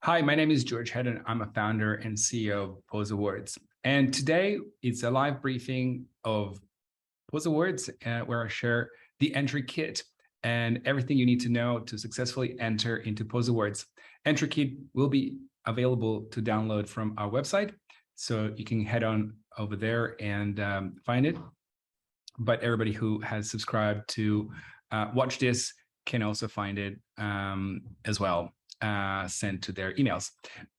Hi, my name is George Hedden. I'm a founder and CEO of Pose Awards. And today it's a live briefing of Pose Awards where I share the entry kit and everything you need to know to successfully enter into Pose Awards. Entry kit will be available to download from our website. So you can head on over there and find it. But everybody who has subscribed to watch this can also find it as well. Sent to their emails.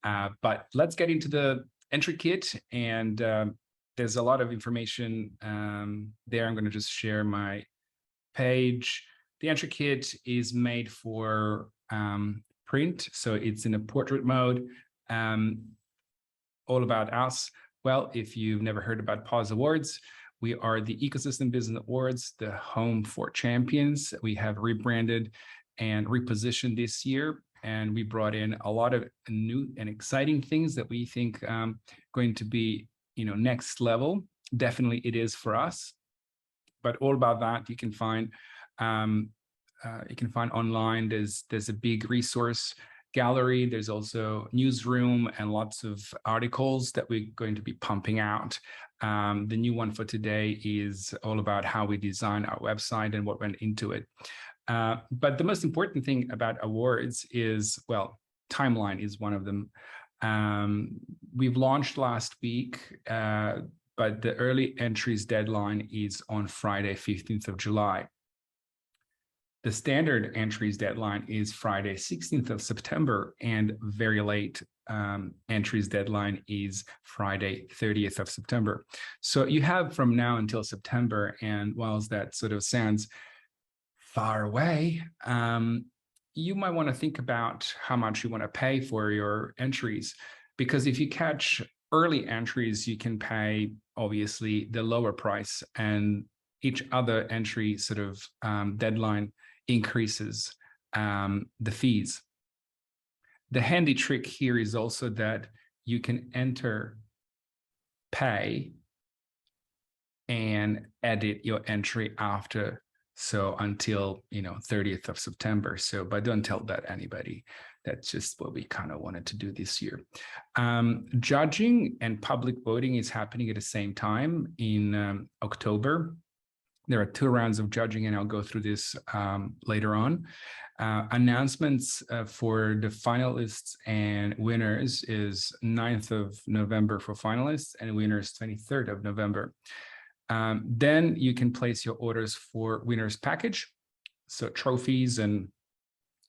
But let's get into the entry kit, and there's a lot of information there. I'm going to just share my page. The entry kit is made for print, so it's in a portrait mode. All about us. Well, if you've never heard about Pause Awards, we are the Ecosystem Business Awards, the home for champions. We have rebranded and repositioned this year. And we brought in a lot of new and exciting things that we think going to be, next level. Definitely, it is for us. But all about that you can find online. There's a big resource gallery. There's also newsroom and lots of articles that we're going to be pumping out. The new one for today is all about how we design our website and what went into it. But the most important thing about awards is, well, timeline is one of them. We've launched last week, but the early entries deadline is on Friday, 15th of July. The standard entries deadline is Friday, 16th of September, and very late entries deadline is Friday, 30th of September. So you have from now until September, and whilst that sort of sounds far away, you might want to think about how much you want to pay for your entries, because if you catch early entries, you can pay obviously the lower price, and each other entry sort of deadline increases the fees. The handy trick here is also that you can enter, pay, and edit your entry after. So until 30th of September. So, but don't tell that anybody. That's just what we kind of wanted to do this year. Judging and public voting is happening at the same time in October. There are 2 rounds of judging, and I'll go through this later on. Announcements for the finalists and winners is 9th of November for finalists, and winners 23rd of November. Then you can place your orders for winners package, so trophies and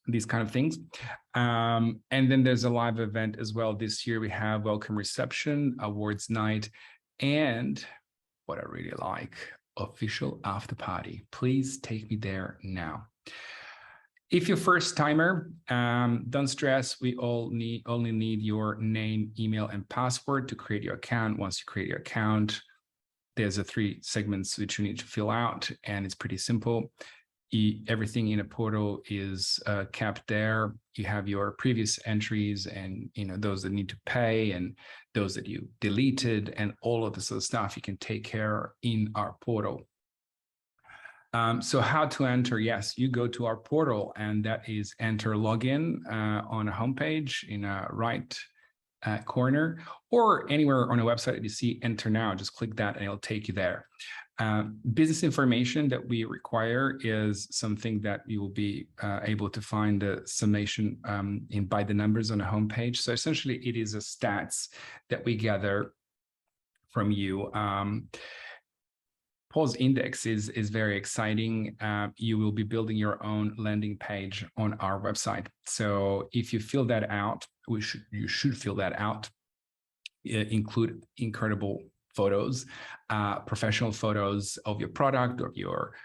these kind of things. And then there's a live event as well. This year we have welcome reception, awards night, and what I really like, official after party. Please take me there now. If you're first timer, don't stress. We only need your name, email, and password to create your account. Once you create your account, there's 3 segments which you need to fill out, and it's pretty simple. Everything in a portal is kept there. You have your previous entries and those that need to pay and those that you deleted, and all of this sort of stuff you can take care in our portal. So how to enter? Yes, you go to our portal, and that is enter login on a homepage in a right corner, or anywhere on a website that you see enter now. Just click that and it'll take you there. Business information that we require is something that you will be able to find the summation in by the numbers on a homepage. So essentially it is a stats that we gather from you. Pause Index is very exciting. You will be building your own landing page on our website. So if you fill that out, you should fill that out. Include incredible photos, professional photos of your product, of your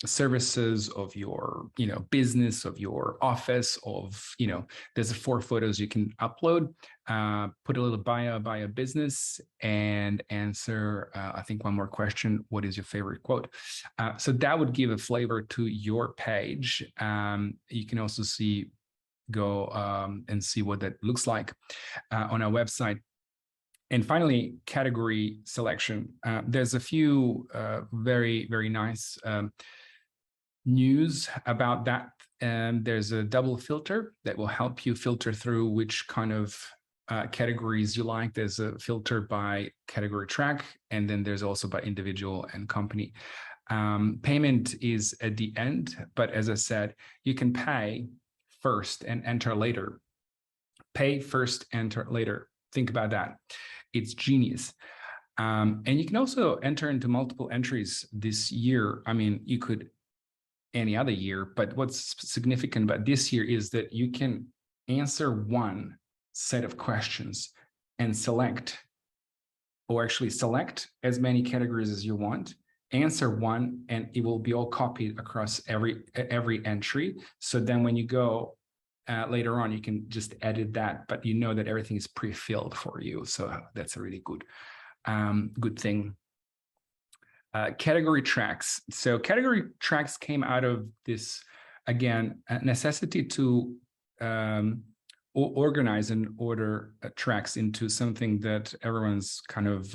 services, of your business, of your office, of there's 4 photos you can upload. Put a little bio about your business and answer I think one more question: what is your favorite quote? So that would give a flavor to your page. You can also go and see what that looks like on our website. And finally, category selection. There's a few very, very nice news about that there's a double filter that will help you filter through which kind of categories you like. There's a filter by category track, and then there's also by individual and company. Payment is at the end, but as I said, you can pay first and enter later. Pay first, enter later. Think about that. It's genius. And you can also enter into multiple entries this year. I mean, you could any other year, but what's significant about this year is that you can answer one set of questions and select, or actually select as many categories as you want, answer one, and it will be all copied across every entry. So then when you go later on, you can just edit that, but you know that everything is pre-filled for you. So that's a really good thing. Category tracks. So category tracks came out of this, again, necessity to organize and order tracks into something that everyone's kind of,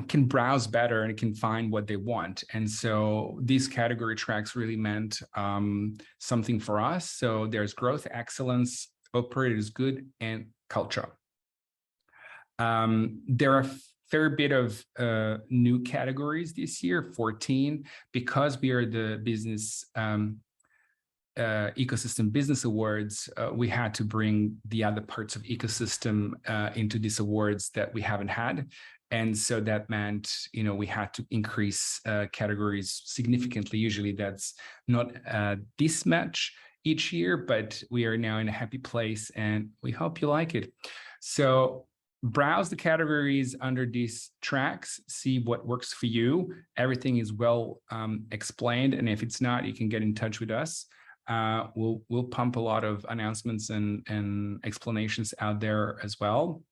can browse better and can find what they want. And so these category tracks really meant something for us. So there's growth, excellence, operators good, and culture. There are fair bit of new categories this year, 14, because we are the business ecosystem business awards. We had to bring the other parts of ecosystem into these awards that we haven't had. And so that meant, we had to increase categories significantly. Usually that's not this much each year, but we are now in a happy place and we hope you like it. So browse the categories under these tracks, see what works for you. Everything is well explained. And if it's not, you can get in touch with us. We'll pump a lot of announcements and explanations out there as well.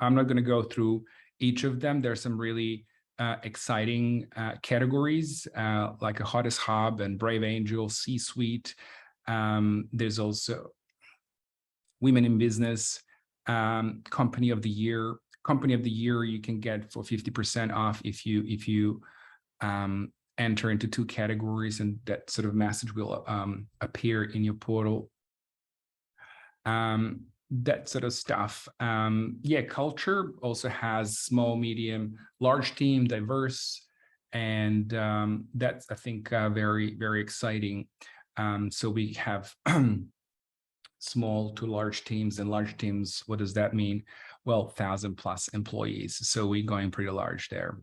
I'm not going to go through each of them. There's some really exciting categories like a Hottest Hub and Brave Angel, C-Suite. There's also Women in Business, Company of the Year. Company of the Year you can get for 50% off if you enter into 2 categories, and that sort of message will appear in your portal. That sort of stuff. Culture also has small, medium, large team, diverse, and that's, I think, very, very exciting. So we have small to large teams, and large teams, what does that mean? Well, 1,000+ employees. So we're going pretty large there.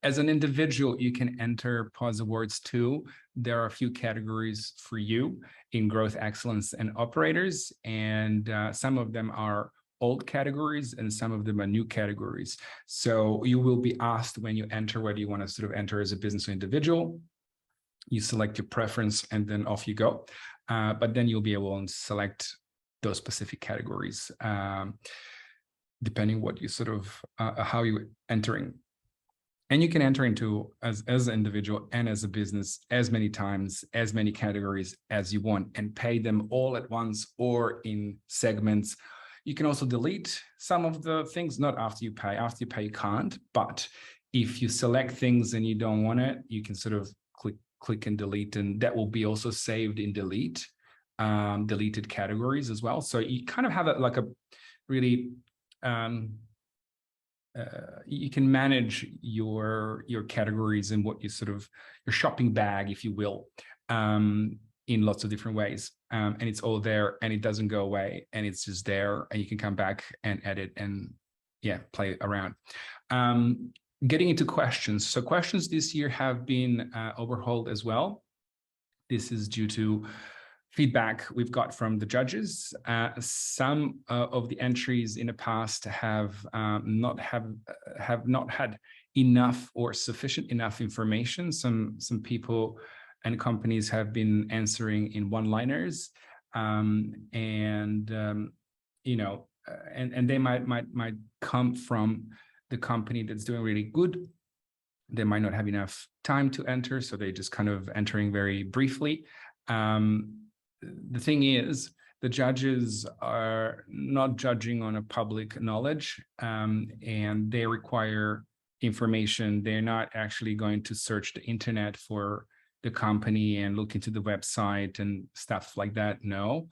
As an individual, you can enter POS Awards too. There are a few categories for you in growth, excellence, and operators. And some of them are old categories and some of them are new categories. So you will be asked when you enter whether you want to sort of enter as a business or individual. You select your preference and then off you go. But then you'll be able to select those specific categories, depending what you sort of, how you're entering. And you can enter into as an individual and as a business as many times, as many categories as you want, and pay them all at once or in segments. You can also delete some of the things, not after you pay. After you pay, you can't. But if you select things and you don't want it, you can sort of click and delete, and that will be also saved in deleted categories as well. So you kind of have like a really you can manage your categories and what you sort of, your shopping bag, if you will, in lots of different ways. And it's all there and it doesn't go away, and it's just there, and you can come back and edit and play around. Getting into questions. So questions this year have been overhauled as well. This is due to feedback we've got from the judges. Some of the entries in the past have not had enough or sufficient enough information. Some people and companies have been answering in one-liners, and they might come from the company that's doing really good. They might not have enough time to enter, so they just kind of entering very briefly. The thing is, the judges are not judging on a public knowledge, and they require information. They're not actually going to search the internet for the company and look into the website and stuff like that. No.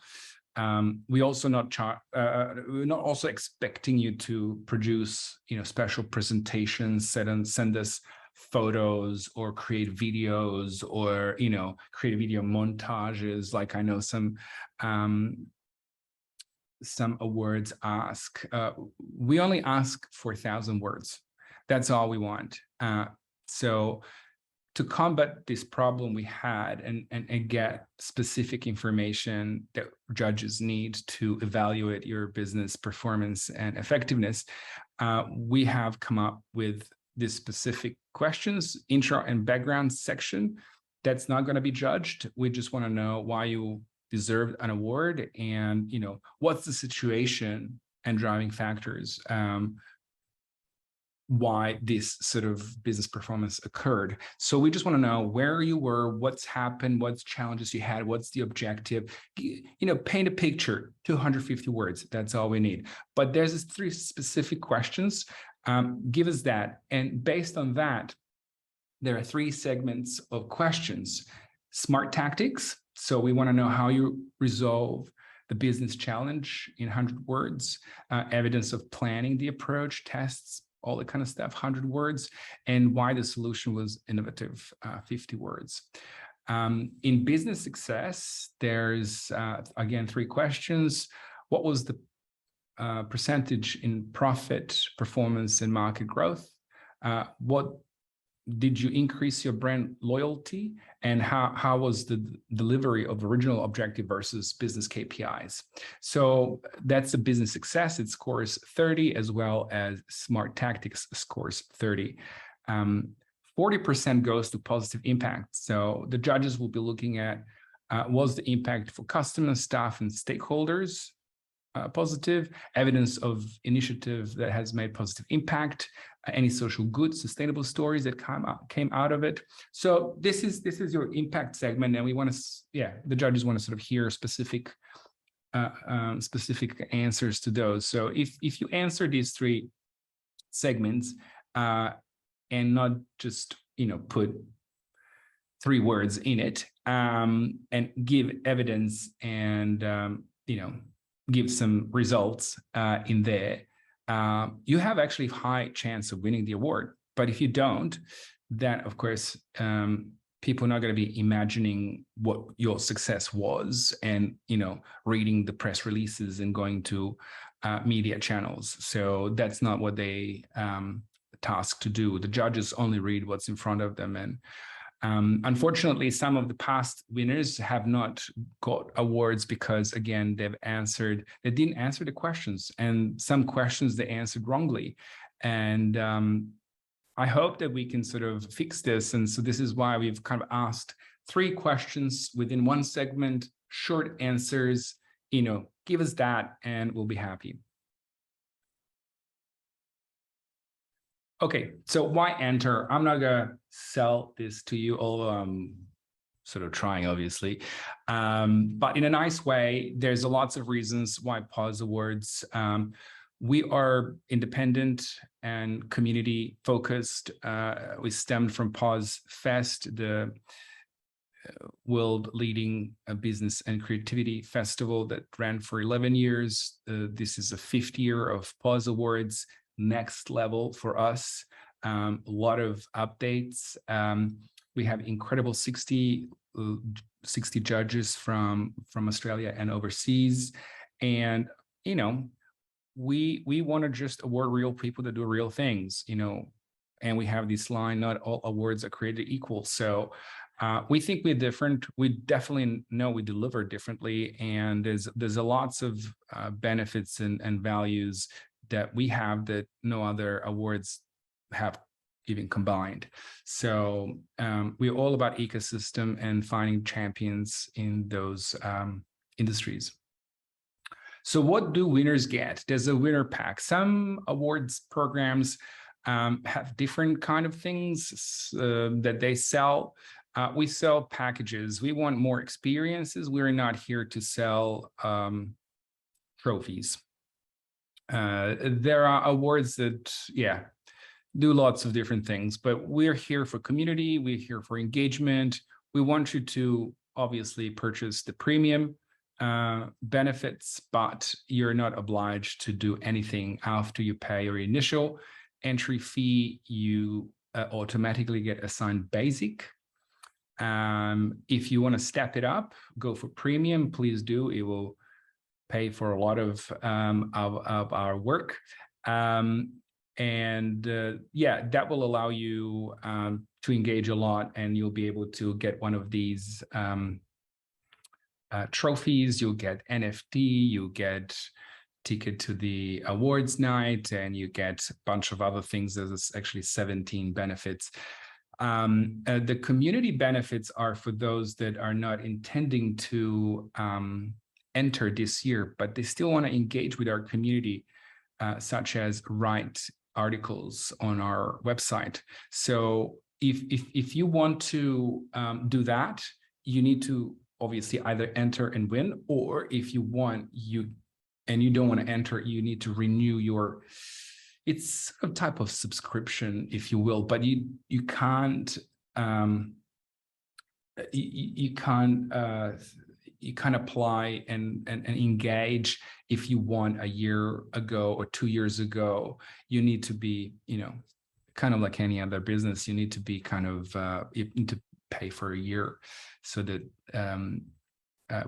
We also we're not also expecting you to produce, special presentations, send us photos or create videos or, create video montages. Like I know some awards ask, we only ask for 1,000 words. That's all we want. So to combat this problem we had and get specific information that judges need to evaluate your business performance and effectiveness, we have come up with these specific questions, intro and background section, that's not going to be judged. We just want to know why you deserved an award and, what's the situation and driving factors, why this sort of business performance occurred. So we just want to know where you were, what's happened, what's challenges you had, what's the objective, paint a picture, 250 words, that's all we need. But there's these 3 specific questions, give us that. And based on that, there are 3 segments of questions. Smart tactics. So we want to know how you resolve the business challenge in 100 words, evidence of planning the approach, tests, all that kind of stuff, 100 words, and why the solution was innovative, 50 words. In business success, there's, again, 3 questions. What was the percentage in profit, performance, and market growth? What did you increase your brand loyalty? And how was the delivery of original objective versus business KPIs? So that's a business success. It scores 30, as well as smart tactics scores 30. 40% goes to positive impact. So the judges will be looking at, was the impact for customers, staff, and stakeholders positive, evidence of initiative that has made positive impact, any social good, sustainable stories that came out of it. So this is your impact segment, and we want to, the judges want to sort of hear specific answers to those. So if you answer these 3 segments and not just put 3 words in it, and give evidence and give some results in there, you have actually high chance of winning the award. But if you don't, then of course, people are not going to be imagining what your success was and, reading the press releases and going to media channels. So that's not what they tasked to do. The judges only read what's in front of them. And unfortunately, some of the past winners have not got awards because, again, they didn't answer the questions, and some questions they answered wrongly. And I hope that we can sort of fix this. And so this is why we've kind of asked 3 questions within 1 segment, short answers, give us that and we'll be happy. Okay, so why enter? I'm not gonna sell this to you, although I'm sort of trying, obviously. But in a nice way, there's lots of reasons why Pause Awards. We are independent and community focused. We stemmed from Pause Fest, the world leading business and creativity festival that ran for 11 years. This is the 5th year of Pause Awards. Next level for us, a lot of updates. We have incredible 60 judges from Australia and overseas, and we want to just award real people that do real things, and we have this line, not all awards are created equal. So we think we're different. We definitely know we deliver differently, and there's a lots of benefits and values that we have that no other awards have even combined. So we're all about ecosystem and finding champions in those industries. So what do winners get? There's a winner pack. Some awards programs have different kind of things that they sell. We sell packages. We want more experiences. We're not here to sell trophies. There are awards that, do lots of different things, but we're here for community. We're here for engagement. We want you to obviously purchase the premium benefits, but you're not obliged to do anything after you pay your initial entry fee. You automatically get assigned basic. If you want to step it up, go for premium, please do. It will pay for a lot of our work. Yeah, that will allow you to engage a lot, and you'll be able to get one of these trophies. You'll get Nfd, you'll get ticket to the awards night, and you get a bunch of other things. There's actually 17 benefits. The community benefits are for those that are not intending to enter this year, but they still want to engage with our community, such as write articles on our website. So if you want to do that, you need to obviously either enter and win, or if you want, you don't want to enter, you need to renew your, it's a type of subscription, if you will, but you can't you can apply and engage if you won a year ago or 2 years ago. You need to be, kind of like any other business, you need to be kind of, you need to pay for a year so that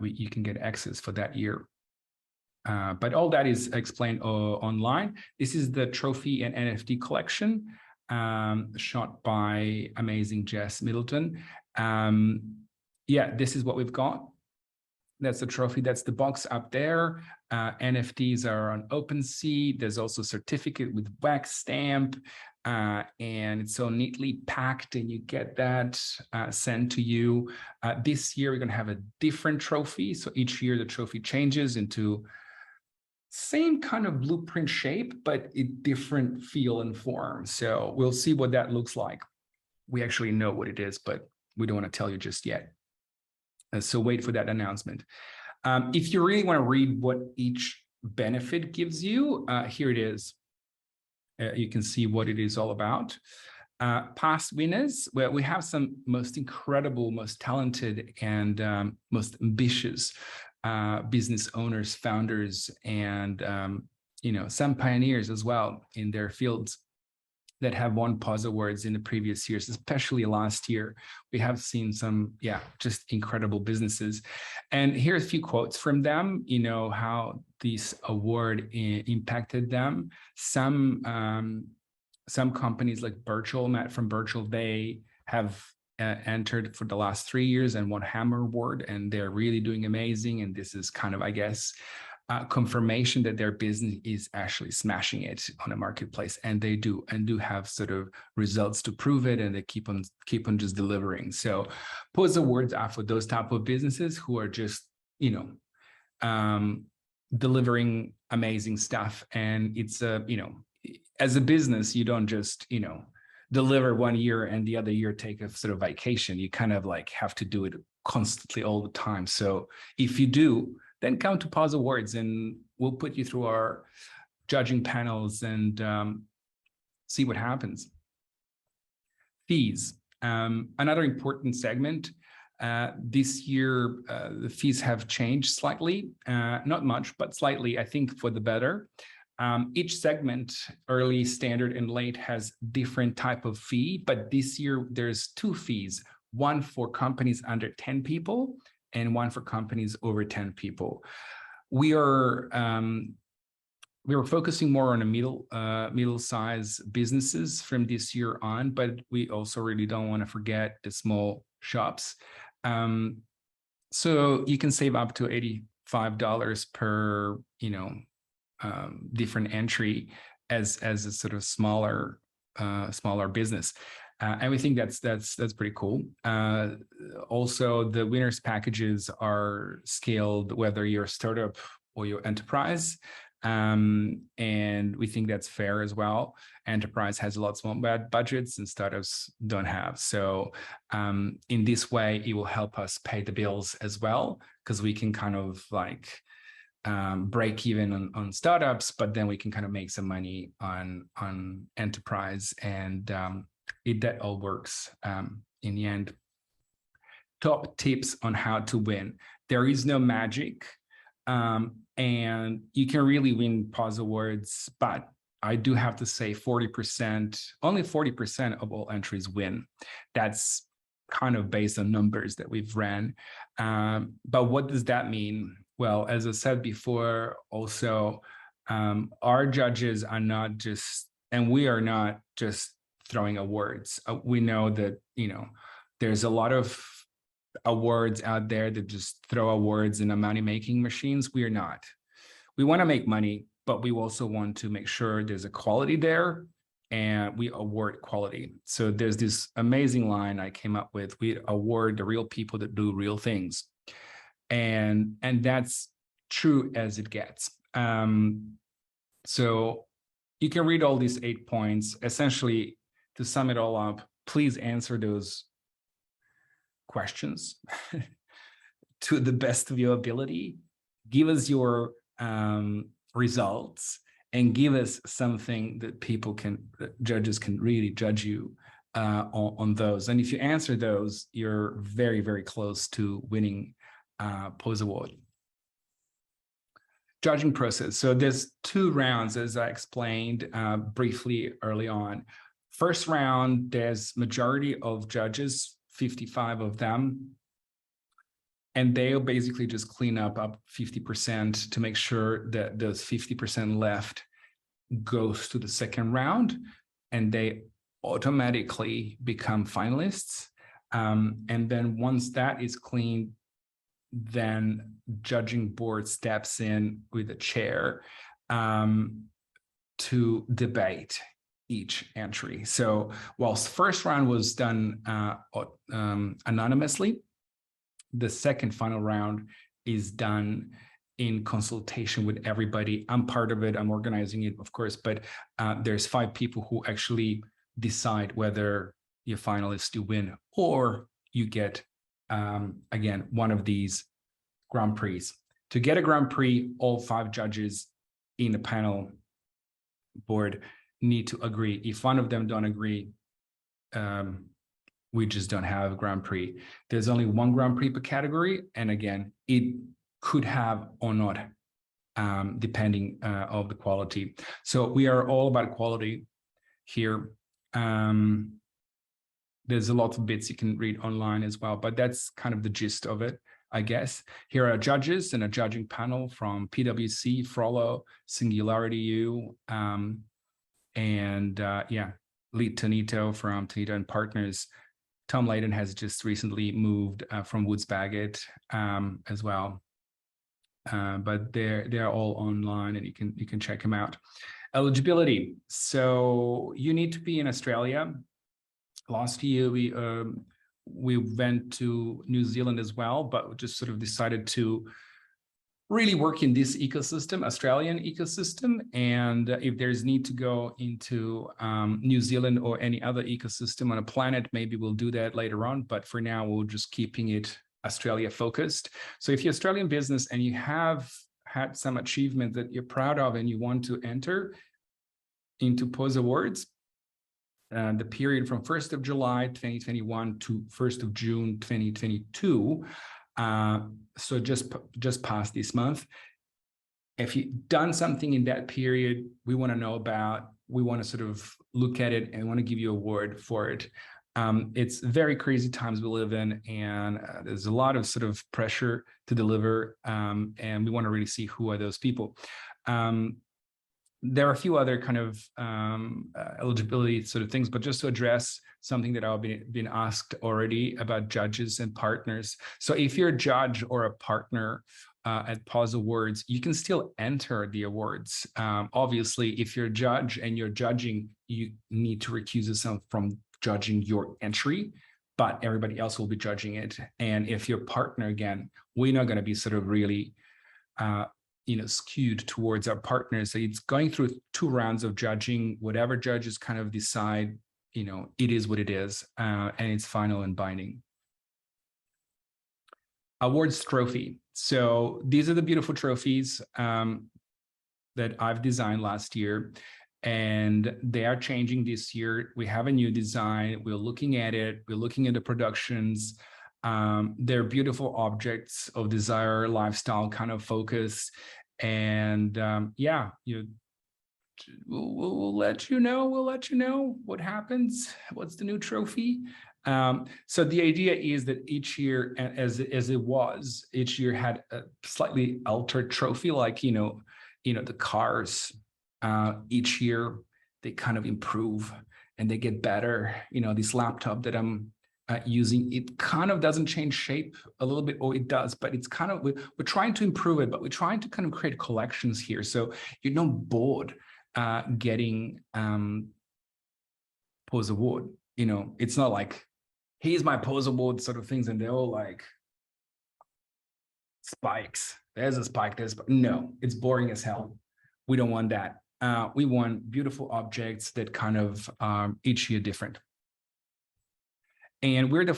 you can get access for that year. But all that is explained online. This is the trophy and Nfd collection shot by amazing Jess Middleton. Yeah, this is what we've got. That's the trophy. That's the box up there. NFTs are on OpenSea. There's also a certificate with wax stamp, and it's so neatly packed, and you get that sent to you. This year, we're going to have a different trophy. So each year, the trophy changes into same kind of blueprint shape, but a different feel and form. So we'll see what that looks like. We actually know what it is, but we don't want to tell you just yet. So wait for that announcement. If you really want to read what each benefit gives you, here it is. You can see what it is all about. Past winners, well, we have some most incredible, most talented, and most ambitious business owners, founders, and some pioneers as well in their fields that have won Pause Awards in the previous years, especially last year. We have seen some, just incredible businesses. And here's a few quotes from them, how this award impacted them. Some companies like Birchall, Matt from Birchall, they have entered for the last 3 years and won Hammer Award, and they're really doing amazing. And this is kind of, I guess, confirmation that their business is actually smashing it on a marketplace, and they do have sort of results to prove it, and they keep on just delivering. So Pause Awards are for those type of businesses who are just delivering amazing stuff. And it's as a business, you don't just deliver 1 year and the other year take a sort of vacation. You kind of like have to do it constantly all the time. So if you do, then come to Pause Awards, and we'll put you through our judging panels and see what happens. Fees, another important segment. This year, the fees have changed slightly, not much, but slightly, I think, for the better. Each segment, early, standard, and late, has different type of fee, but this year there's 2 fees, one for companies under 10 people and one for companies over 10 people. We are focusing more on the middle-sized businesses from this year on, but we also really don't want to forget the small shops. So you can save up to $85 per different entry as a sort of smaller business. And we think that's pretty cool. Also, the winners packages are scaled whether you're a startup or your enterprise. And we think that's fair as well. Enterprise has lots more budgets and startups don't have. So in this way, it will help us pay the bills as well, because we can kind of like break even on startups, but then we can kind of make some money on enterprise, and that all works in the end. Top tips on how to win. There is no magic, and you can really win Pause Awards, but I do have to say 40%, only 40% of all entries win. That's kind of based on numbers that we've ran. But what does that mean? Well, as I said before, also, our judges are not just, and we are not just throwing awards. We know that, there's a lot of awards out there that just throw awards in a money-making machines. We are not. We want to make money, but we also want to make sure there's a quality there, and we award quality. So there's this amazing line I came up with: we award the real people that do real things. And that's true as it gets. So you can read all these 8 points. Essentially, to sum it all up, please answer those questions to the best of your ability. Give us your results, and give us something that judges can really judge you on those. And if you answer those, you're very, very close to winning Pause Award. Judging process. So there's 2 rounds, as I explained briefly early on. First round, there's majority of judges, 55 of them, and they'll basically just clean up 50% to make sure that those 50% left goes to the second round, and they automatically become finalists. And then once that is cleaned, then judging board steps in with a chair to debate each entry. So whilst first round was done anonymously, the second final round is done in consultation with everybody. I'm part of it, I'm organizing it, of course, but there's 5 people who actually decide whether your finalists do win or you get, again, one of these Grand Prix. To get a Grand Prix, all 5 judges in the panel board need to agree. If one of them don't agree, we just don't have a Grand Prix. There's only 1 Grand Prix per category, and again, it could have or not, depending of the quality. So we are all about quality here. There's a lot of bits you can read online as well, but that's kind of the gist of it, I guess. Here are judges and a judging panel from PwC, Frollo, Singularity U, Lead Tonito from Tonito and Partners. Tom Layden has just recently moved from Woods Bagot as well. But they're all online, and you can check them out. Eligibility. So you need to be in Australia. Last year we went to New Zealand as well, but just sort of decided to really work in this ecosystem, Australian ecosystem. And if there's need to go into New Zealand or any other ecosystem on a planet, maybe we'll do that later on. But for now, we're just keeping it Australia focused. So if you're Australian business and you have had some achievement that you're proud of and you want to enter into Pause Awards, the period from 1st of July 2021 to 1st of June 2022, so just past this month. If you've done something in that period, we want to know about, we want to sort of look at it and want to give you a award for it. It's very crazy times we live in, and there's a lot of sort of pressure to deliver, and we want to really see who are those people. There are a few other kind of eligibility sort of things, but just to address something that I've been asked already about judges and partners. So if you're a judge or a partner at Pause Awards, you can still enter the awards. Obviously, if you're a judge and you're judging, you need to recuse yourself from judging your entry, but everybody else will be judging it. And if you're a partner, again, we're not going to be sort of really skewed towards our partners. So it's going through 2 rounds of judging. Whatever judges kind of decide, it is what it is, and it's final and binding. Awards trophy. So these are the beautiful trophies that I've designed last year, and they are changing this year. We have a new design. We're looking at it. We're looking at the productions. They're beautiful objects of desire, lifestyle kind of focus. And yeah, we'll let you know. We'll let you know what happens. What's the new trophy? So the idea is that each year, as it was, each year had a slightly altered trophy, like the cars. Each year they kind of improve and they get better. This laptop that I'm using, it kind of doesn't change shape a little bit, or it does, but it's kind of, we're trying to improve it, but we're trying to kind of create collections here, so you're not bored getting pose award. It's not like, here's my pose award sort of things, and they're all like spikes. There's a spike. No, it's boring as hell. We don't want that. We want beautiful objects that kind of each year different. And we're the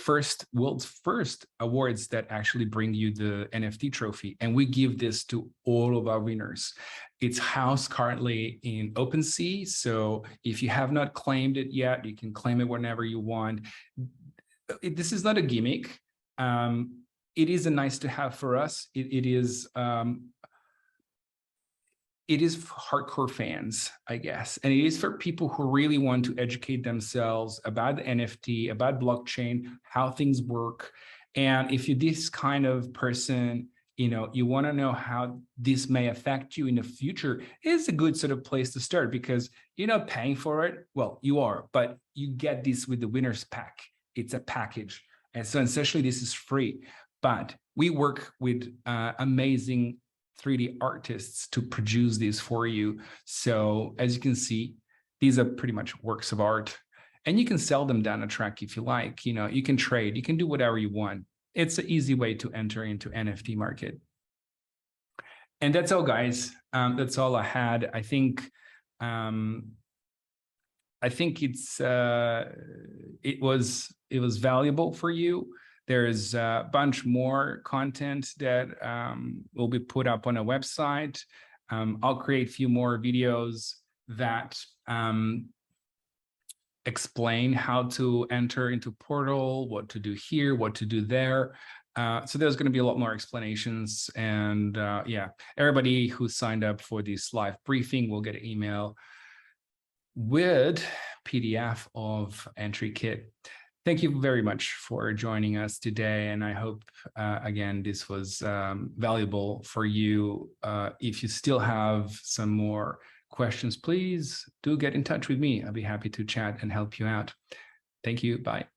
world's first awards that actually bring you the NFT trophy. And we give this to all of our winners. It's housed currently in OpenSea. So if you have not claimed it yet, you can claim it whenever you want. This is not a gimmick. It is a nice to have for us. It is hardcore fans, I guess. And it is for people who really want to educate themselves about the NFT, about blockchain, how things work. And if you're this kind of person, you want to know how this may affect you in the future, it's a good sort of place to start, because you're not paying for it. Well, you are, but you get this with the winners pack. It's a package. And so essentially this is free, but we work with amazing 3D artists to produce these for you. So as you can see, these are pretty much works of art, and you can sell them down a track if you like. You can trade, you can do whatever you want. It's an easy way to enter into NFT market. And that's all, guys. That's all I had. I think it was valuable for you. There's a bunch more content that will be put up on a website. I'll create a few more videos that explain how to enter into Portal, what to do here, what to do there. So there's going to be a lot more explanations. And yeah, everybody who signed up for this live briefing will get an email with PDF of entry kit. Thank you very much for joining us today. And I hope, again, this was valuable for you. If you still have some more questions, please do get in touch with me. I'll be happy to chat and help you out. Thank you. Bye.